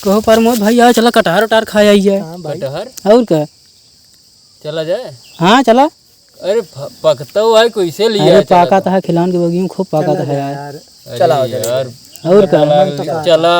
कहो प्रमोद भाई यार चला कटहर उटार खा आई है। कटहर और क्या चला जाए। हाँ चला। अरे पकता हुआ है कैसे लिया अरे है, चला पाका था खिलान के बगियों खूब पाका था यार। चला यार और क्या चला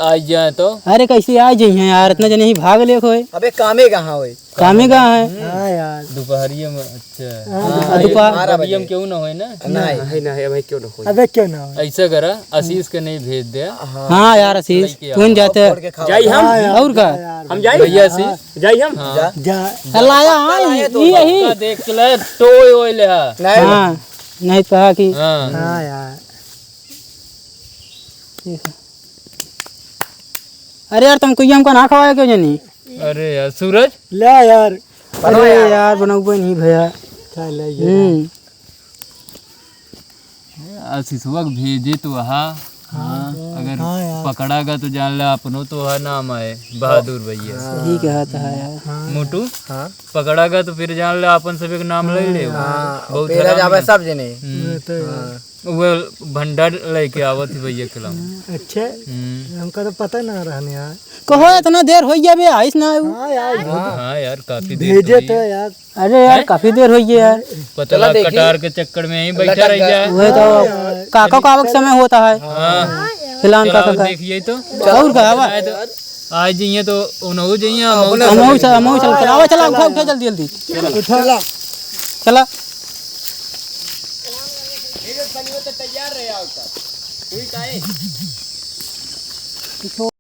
आज जाए तो। अरे कैसे आ जाइए यार इतना जने ही भाग ले खोए। अबे कामे कहाँ होए? कामे कहाँ है? हाँ यार दोपहरिया में अच्छा दोपहर क्यों ना हो ना। नहीं नहीं भाई क्यों ना हो? अबे क्यों ना हो? ऐसा करा आशीष के नहीं भेज दे। हाँ यार आशीष क्यों जाते जाई हम और क्या हम जाई भैया आशीष जाई हम जा लाया हाँ यही देख ले टोय ओय ले हाँ नहीं कहा कि हाँ यार। अरे यार तुमको ये हमको ना खवाया क्यों जनी? अरे यार सूरज ले यार। अरे यार बनाऊ नहीं भैया। चल आशीषवा भेजे तो हाँ अगर पकड़ागा तो जान ला अपनो तो है नाम है बहादुर भैया। सही कहा था यार मोटू पकड़ागा तो फिर जान ला अपन सब एक नाम ले ले। बहुत तेरा जावे सब जने। वो भंडार लेके आवत ही भैया खिलाऊं। अच्छा हमका तो पता ना रहने यार। कहो इतना देर हो गया बे आइस ना आयु। हाँ यार काफी देर भेजे तो यार। अरे यार काफी देर हो गई यार। पता लगा कटार के चक्कर में यहीं बैठा रह जाए। वही तो काका का वक्त समय होता है खिलान काका का। देखिए तो और क्या हवा आज जाइए तो उन्हों जाइए अमऊ चल चला चला उठा उठा जल्दी जल्दी उठा चला।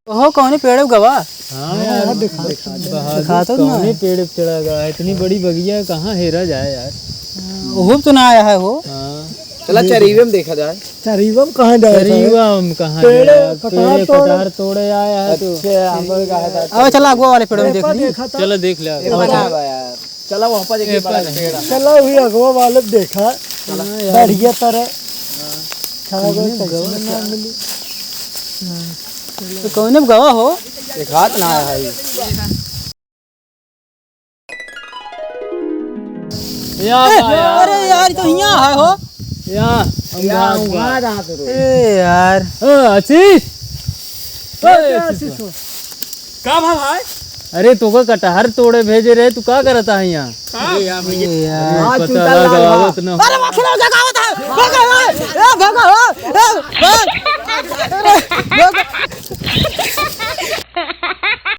हो कौन पेड़ गवा? हाँ यार दिखा तो ना पेड़ चढ़ा गया इतनी बड़ी बगिया कहाँ हेरा जाए यार। वो तो ना आया है वो। चला चरीवम देखा जाए। चरीवम कहाँ जाए? चरीवम कहाँ कटार तोड़े आया है तो। अब चला अगवा वाले पेड़ में देख ली। चलो देख ले चला वहाँ पर देखिए चला हुई अगवा वाले देखा बढ़िया तरह तो कौन गवा हो? एक हाथ ना आया है। अरे यार तो यहाँ है हो यार। आशीष का भाई? अरे तो को कटहर तोड़े भेजे रहे तू क्या करता है यहाँ? पता लगावत न अरे वो खिलौना जगावत है भगा